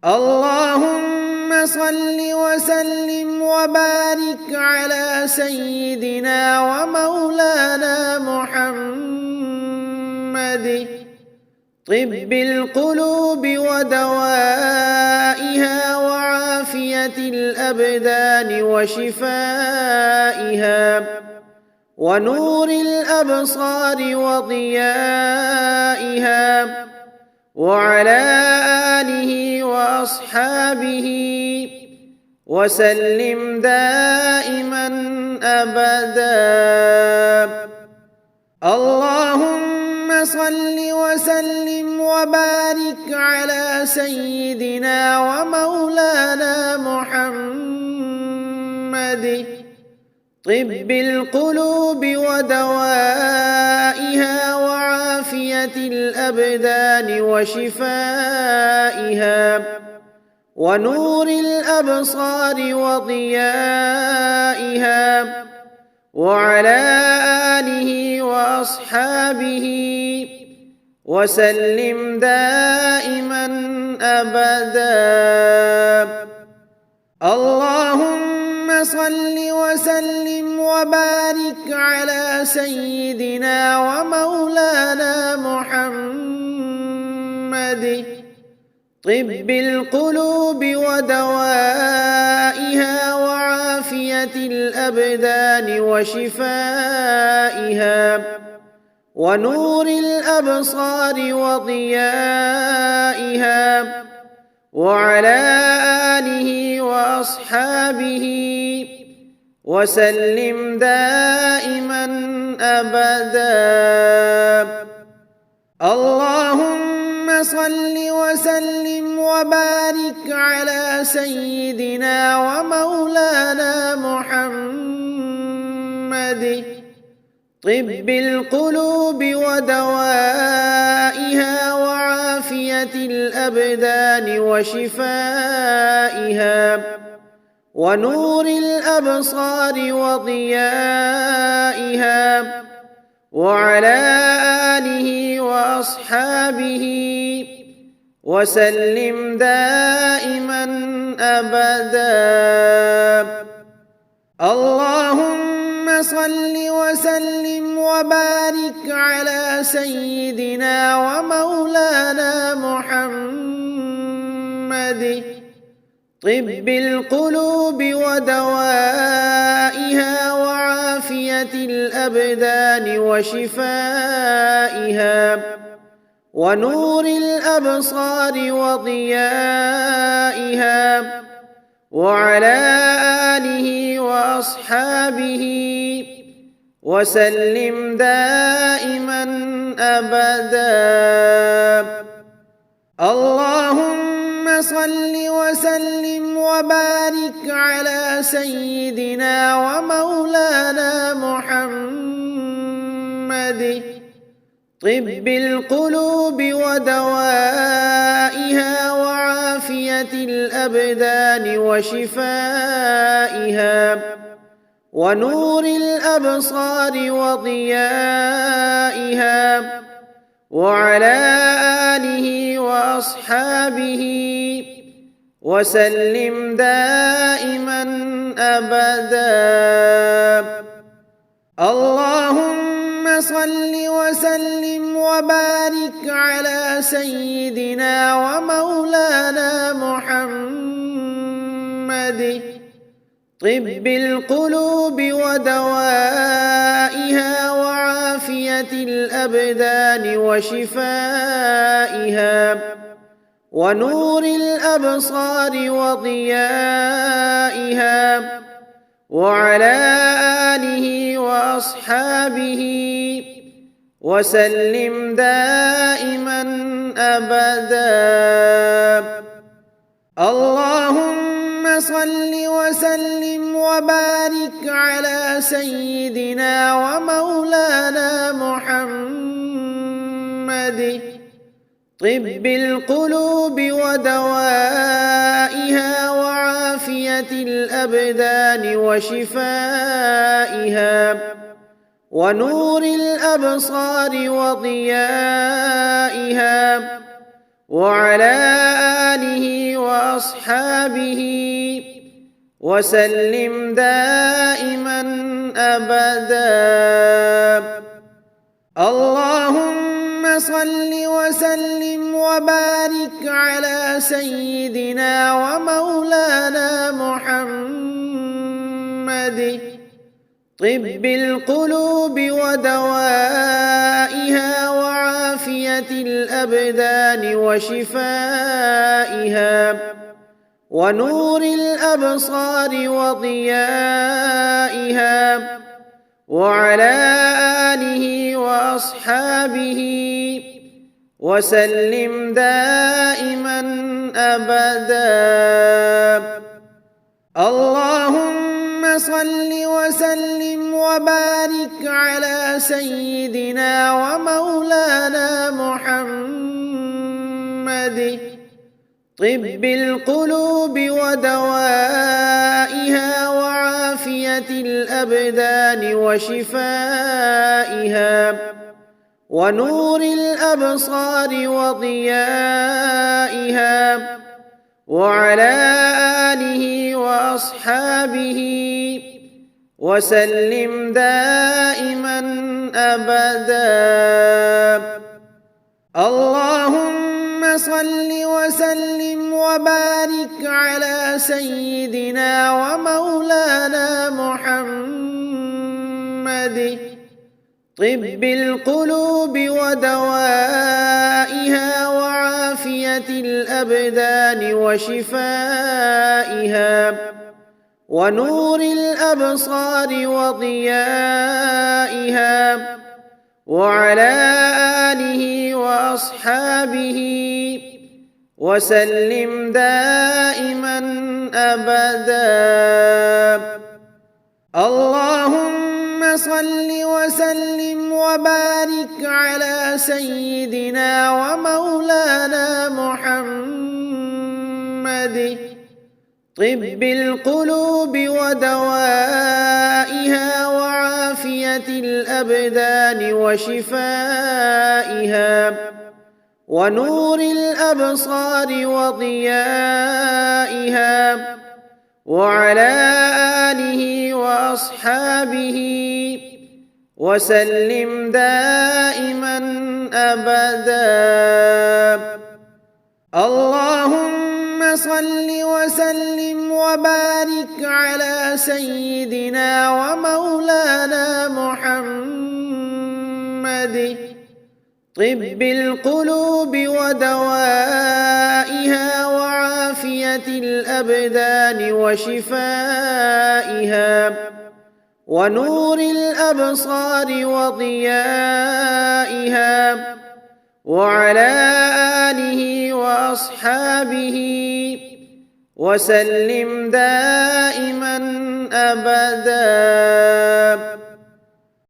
اللهم صل وسلم وبارك على سيدنا ومولانا محمد طب القلوب ودوائها وعافية الأبدان وشفائها ونور الأبصار وضيائها وعلى آله وأصحابه وسلم دائما أبدا. اللهم صل وسلم وبارك على سيدنا ومولانا محمد طب القلوب ودوائها وعافية الأبدان وشفائها ونور الأبصار وضيائها وعلى آله وأصحابه وسلم دائما أبدا. اللهم صل وسلم وبارك على سيدنا ومولانا محمد طب القلوب ودوائها وعافية الأبدان وشفائها ونور الأبصار وضيائها وعلى آله وأصحابه وسلم دائما أبدا. اللهم صل وسلم وبارك على سيدنا ومولانا محمد طب القلوب ودوائها وعافية الأبدان وشفائها ونور الأبصار وضيائها وعلى آله وأصحابه وسلم دائما أبدا. اللهم صل وسلم وبارك على سيدنا ومولانا محمد طب القلوب ودوائها وعافية الأبدان وشفائها ونور الأبصار وضيائها وعلى آله وأصحابه وسلم دائما أبدا. اللهم صل وسلم وبارك على سيدنا ومولانا محمد طب القلوب ودوائها وعافية الأبدان وشفائها ونور الأبصار وضيائها وعلى آله وأصحابه وسلم دائما أبدا. اللهم صل وسلم وبارك على سيدنا ومولانا محمد طب القلوب ودوائها وعافية الأبدان وشفائها ونور الأبصار وضيائها وعلى آله وأصحابه وسلم دائما أبدا. اللهم صل وسلم وبارك على سيدنا ومولانا محمد طب القلوب ودوائها وعافية الأبدان وشفائها ونور الأبصار وضيائها وعلى آله وأصحابه وسلم دائما أبدا. اللهم صل وسلم وبارك على سيدنا ومولانا محمد طب القلوب ودوائها وعافية الأبدان وشفائها ونور الأبصار وضيائها، وعلى آله وأصحابه وسلم دائما أبدا. اللهم صل وسلم وبارك على سيدنا ومولانا محمد طب القلوب ودوائها وعافية الأبدان وشفائها ونور الأبصار وضيائها، وعلى آله وأصحابه وسلم دائما أبدا. اللهم صل وسلم وبارك على سيدنا ومولانا محمد طب القلوب ودوائها وعافية الأبدان وشفائها ونور الأبصار وضيائها، وعلى آله وأصحابه وسلم دائما أبدا. اللهم صل وسلم وبارك على سيدنا ومولانا محمد طب القلوب ودوائها وعافية الأبدان وشفائها ونور الأبصار وضيائها، وعلى آله وأصحابه وسلم دائما أبدا. اللهم صل وسلم وبارك على سيدنا ومولانا محمد طب القلوب ودوائها وعافية الأبدان وشفائها ونور الأبصار وضيائها، وعلى آله وأصحابه وسلم دائما أبدا.